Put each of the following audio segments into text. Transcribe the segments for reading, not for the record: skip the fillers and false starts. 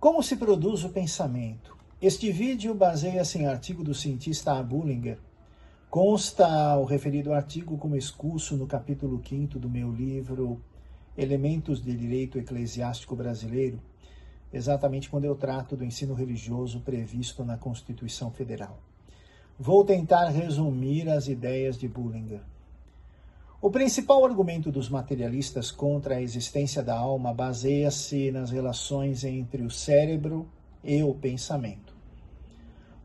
Como se produz o pensamento? Este vídeo baseia-se em artigo do cientista A. Bullinger. Consta o referido artigo como excurso no capítulo 5º do meu livro Elementos de Direito Eclesiástico Brasileiro, exatamente quando eu trato do ensino religioso previsto na Constituição Federal. Vou tentar resumir as ideias de Bullinger. O principal argumento dos materialistas contra a existência da alma baseia-se nas relações entre o cérebro e o pensamento.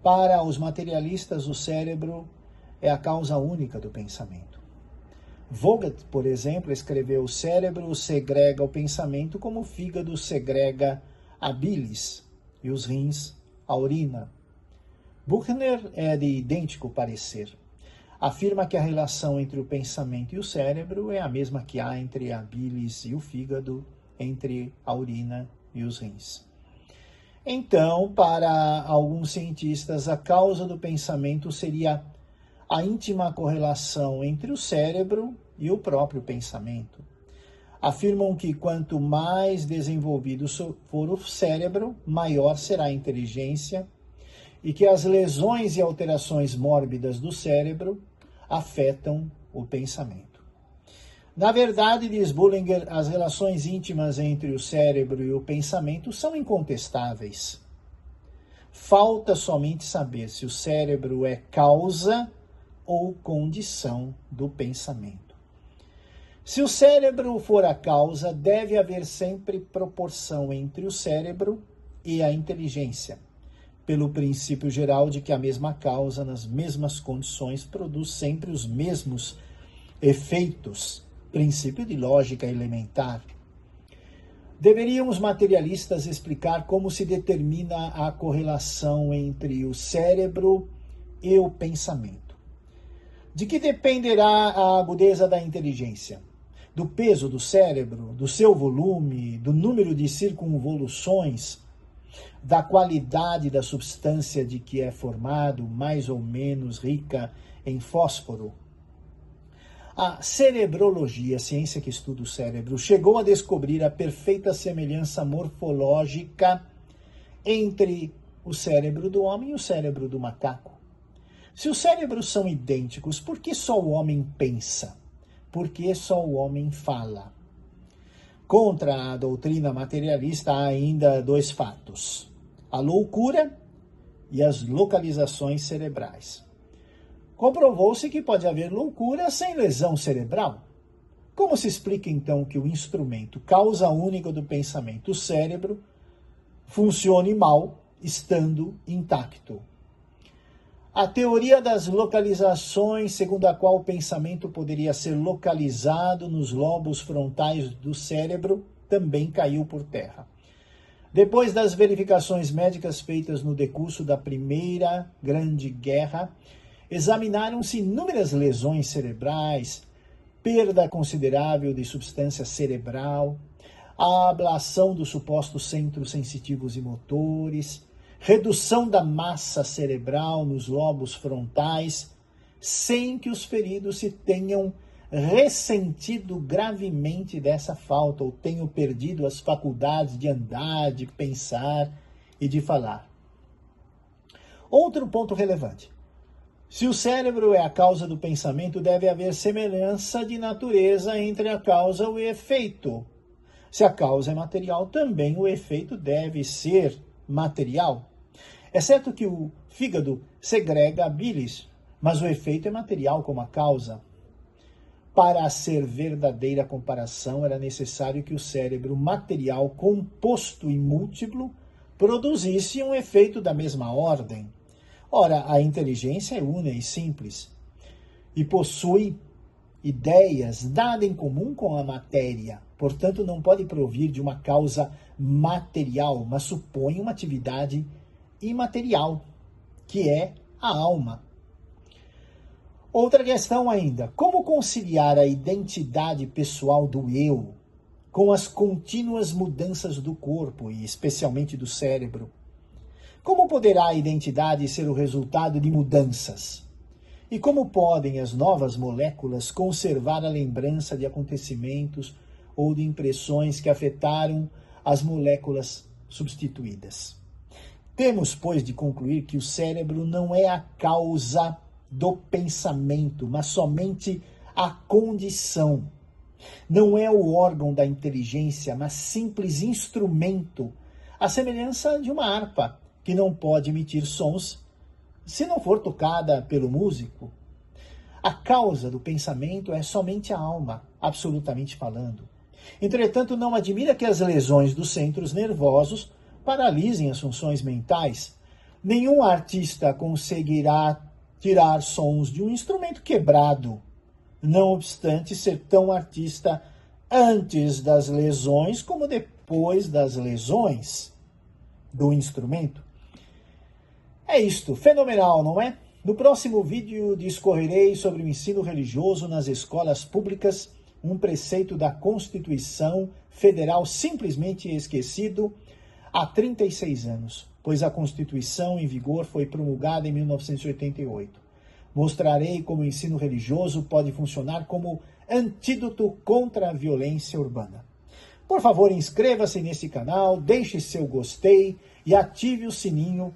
Para os materialistas, o cérebro é a causa única do pensamento. Vogt, por exemplo, escreveu: o cérebro segrega o pensamento como o fígado segrega a bilis e os rins a urina. Buchner é de idêntico parecer. Afirma que a relação entre o pensamento e o cérebro é a mesma que há entre a bilis e o fígado, entre a urina e os rins. Então, para alguns cientistas, a causa do pensamento seria a íntima correlação entre o cérebro e o próprio pensamento. Afirmam que quanto mais desenvolvido for o cérebro, maior será a inteligência, e que as lesões e alterações mórbidas do cérebro afetam o pensamento. Na verdade, diz Bullinger, as relações íntimas entre o cérebro e o pensamento são incontestáveis. Falta somente saber se o cérebro é causa ou condição do pensamento. Se o cérebro for a causa, deve haver sempre proporção entre o cérebro e a inteligência, pelo princípio geral de que a mesma causa, nas mesmas condições, produz sempre os mesmos efeitos, princípio de lógica elementar. Deveriam os materialistas explicar como se determina a correlação entre o cérebro e o pensamento. De que dependerá a agudeza da inteligência? Do peso do cérebro, do seu volume, do número de circunvoluções, da qualidade da substância de que é formado, mais ou menos rica em fósforo. A cerebrologia, a ciência que estuda o cérebro, chegou a descobrir a perfeita semelhança morfológica entre o cérebro do homem e o cérebro do macaco. Se os cérebros são idênticos, por que só o homem pensa? Por que só o homem fala? Contra a doutrina materialista há ainda dois fatos: a loucura e as localizações cerebrais. Comprovou-se que pode haver loucura sem lesão cerebral. Como se explica então que o instrumento, causa única do pensamento, o cérebro, funcione mal, estando intacto? A teoria das localizações, segundo a qual o pensamento poderia ser localizado nos lobos frontais do cérebro, também caiu por terra. Depois das verificações médicas feitas no decurso da Primeira Grande Guerra, examinaram-se inúmeras lesões cerebrais, perda considerável de substância cerebral, a ablação dos supostos centros sensitivos e motores, redução da massa cerebral nos lobos frontais, sem que os feridos se tenham ressentido gravemente dessa falta ou tenham perdido as faculdades de andar, de pensar e de falar. Outro ponto relevante: se o cérebro é a causa do pensamento, deve haver semelhança de natureza entre a causa e o efeito. Se a causa é material, também o efeito deve ser material. É certo que o fígado segrega a bilis, mas o efeito é material como a causa. Para ser verdadeira comparação, era necessário que o cérebro material, composto e múltiplo, produzisse um efeito da mesma ordem. Ora, a inteligência é una e simples, e possui ideias, nada em comum com a matéria. Portanto, não pode provir de uma causa material, mas supõe uma atividade imaterial, que é a alma. Outra questão ainda: como conciliar a identidade pessoal do eu com as contínuas mudanças do corpo e especialmente do cérebro? Como poderá a identidade ser o resultado de mudanças? E como podem as novas moléculas conservar a lembrança de acontecimentos ou de impressões que afetaram as moléculas substituídas. Temos, pois, de concluir que o cérebro não é a causa do pensamento, mas somente a condição. Não é o órgão da inteligência, mas simples instrumento, à semelhança de uma harpa, que não pode emitir sons se não for tocada pelo músico. A causa do pensamento é somente a alma, absolutamente falando. Entretanto, não admira que as lesões dos centros nervosos paralisem as funções mentais. Nenhum artista conseguirá tirar sons de um instrumento quebrado, não obstante ser tão artista antes das lesões como depois das lesões do instrumento. É isto, fenomenal, não é? No próximo vídeo discorrerei sobre o ensino religioso nas escolas públicas, um preceito da Constituição Federal simplesmente esquecido há 36 anos, pois a Constituição em vigor foi promulgada em 1988. Mostrarei como o ensino religioso pode funcionar como antídoto contra a violência urbana. Por favor, inscreva-se nesse canal, deixe seu gostei e ative o sininho